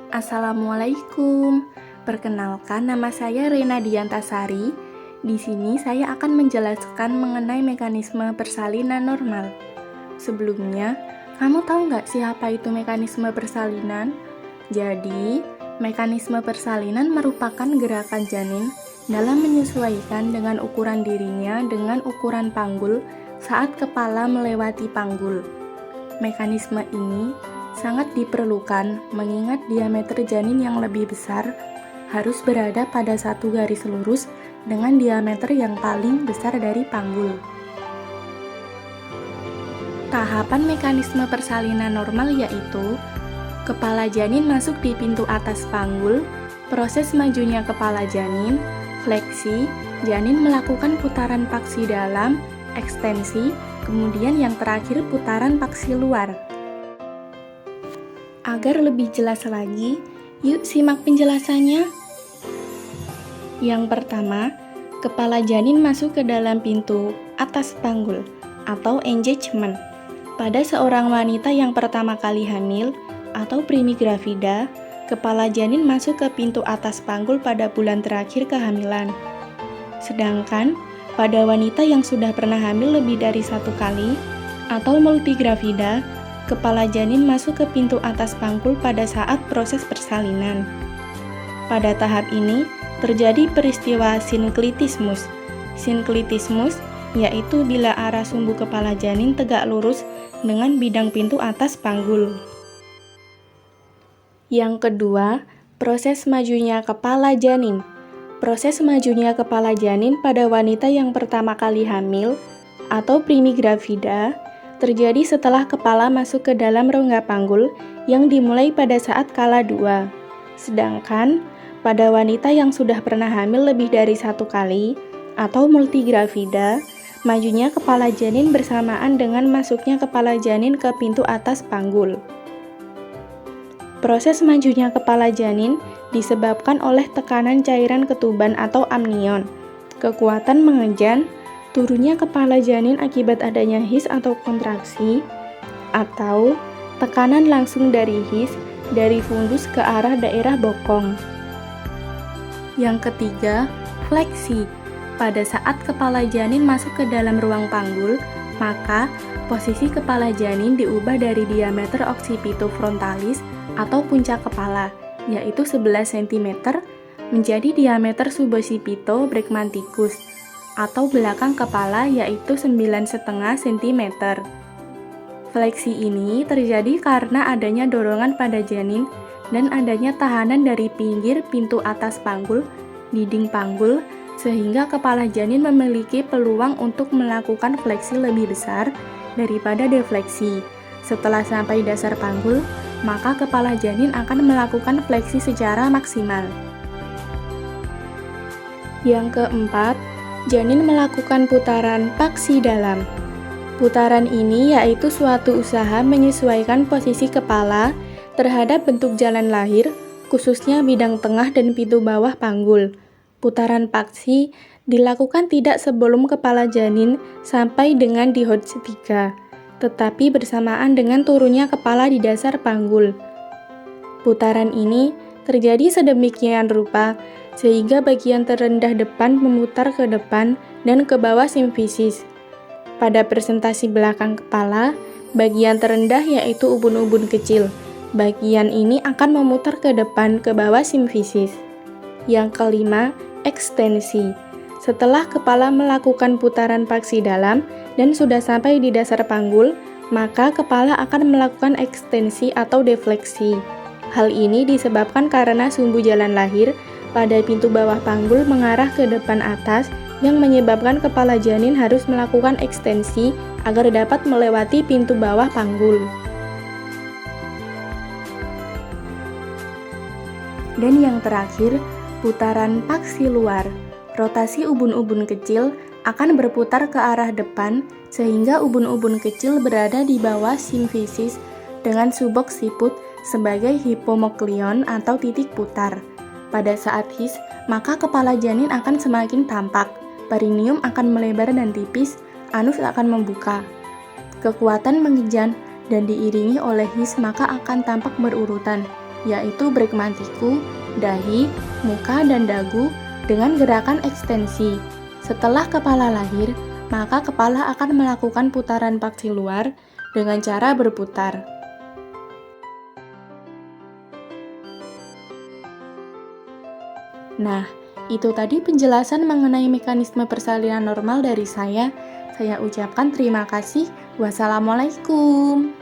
Assalamualaikum. Perkenalkan, nama saya Rena Diantasari. Di sini saya akan menjelaskan mengenai mekanisme persalinan normal. Sebelumnya, kamu tahu nggak sih apa itu mekanisme persalinan? Jadi, mekanisme persalinan merupakan gerakan janin dalam menyesuaikan dengan ukuran dirinya dengan ukuran panggul saat kepala melewati panggul. Mekanisme ini sangat diperlukan mengingat diameter janin yang lebih besar harus berada pada satu garis lurus dengan diameter yang paling besar dari panggul. Tahapan mekanisme persalinan normal yaitu kepala janin masuk di pintu atas panggul, proses majunya kepala janin, fleksi, janin melakukan putaran paksi dalam, ekstensi, kemudian yang terakhir putaran paksi luar. Agar lebih jelas lagi, yuk simak penjelasannya. Yang pertama, kepala janin masuk ke dalam pintu atas panggul atau engagement. Pada seorang wanita yang pertama kali hamil atau primigravida, kepala janin masuk ke pintu atas panggul pada bulan terakhir kehamilan. Sedangkan pada wanita yang sudah pernah hamil lebih dari satu kali atau multigravida, kepala janin masuk ke pintu atas panggul pada saat proses persalinan. Pada tahap ini, terjadi peristiwa sinklitismus. Sinklitismus yaitu bila arah sumbu kepala janin tegak lurus dengan bidang pintu atas panggul. Yang kedua, proses majunya kepala janin. Proses majunya kepala janin pada wanita yang pertama kali hamil atau primigravida terjadi setelah kepala masuk ke dalam rongga panggul yang dimulai pada saat kala 2. Sedangkan pada wanita yang sudah pernah hamil lebih dari satu kali atau multigravida, majunya kepala janin bersamaan dengan masuknya kepala janin ke pintu atas panggul. Proses majunya kepala janin disebabkan oleh tekanan cairan ketuban atau amnion, kekuatan mengejan, turunnya kepala janin akibat adanya his atau kontraksi, atau tekanan langsung dari his dari fundus ke arah daerah bokong. Yang ketiga, fleksi. Pada saat kepala janin masuk ke dalam ruang panggul, maka posisi kepala janin diubah dari diameter occipitofrontalis atau puncak kepala, yaitu 11 cm, menjadi diameter suboccipitobregmaticus atau belakang kepala yaitu 9,5 cm. Fleksi ini terjadi karena adanya dorongan pada janin dan adanya tahanan dari pinggir pintu atas panggul, dinding panggul, sehingga kepala janin memiliki peluang untuk melakukan fleksi lebih besar daripada defleksi. Setelah sampai dasar panggul, maka kepala janin akan melakukan fleksi secara maksimal. Yang keempat, janin melakukan putaran paksi dalam. Putaran ini yaitu suatu usaha menyesuaikan posisi kepala terhadap bentuk jalan lahir, khususnya bidang tengah dan pintu bawah panggul. Putaran paksi dilakukan tidak sebelum kepala janin sampai dengan di Hodge 3, tetapi bersamaan dengan turunnya kepala di dasar panggul. Putaran ini terjadi sedemikian rupa sehingga bagian terendah depan memutar ke depan dan ke bawah simfisis. Pada presentasi belakang kepala, bagian terendah yaitu ubun-ubun kecil. Bagian ini akan memutar ke depan ke bawah simfisis. Yang kelima, ekstensi. Setelah kepala melakukan putaran paksi dalam dan sudah sampai di dasar panggul, maka kepala akan melakukan ekstensi atau defleksi. Hal ini disebabkan karena sumbu jalan lahir pada pintu bawah panggul mengarah ke depan atas yang menyebabkan kepala janin harus melakukan ekstensi agar dapat melewati pintu bawah panggul. Dan yang terakhir, putaran paksi luar. Rotasi ubun-ubun kecil akan berputar ke arah depan sehingga ubun-ubun kecil berada di bawah simfisis dengan subocciput sebagai hipomoklion atau titik putar. Pada saat his, maka kepala janin akan semakin tampak, perineum akan melebar dan tipis, anus akan membuka. Kekuatan mengejan dan diiringi oleh his maka akan tampak berurutan. yaitu bregmatiku, dahi, muka, dan dagu dengan gerakan ekstensi. Setelah kepala lahir, maka kepala akan melakukan putaran paksi luar dengan cara berputar. Nah, itu tadi penjelasan mengenai mekanisme persalinan normal dari saya. Saya ucapkan terima kasih. Wassalamualaikum.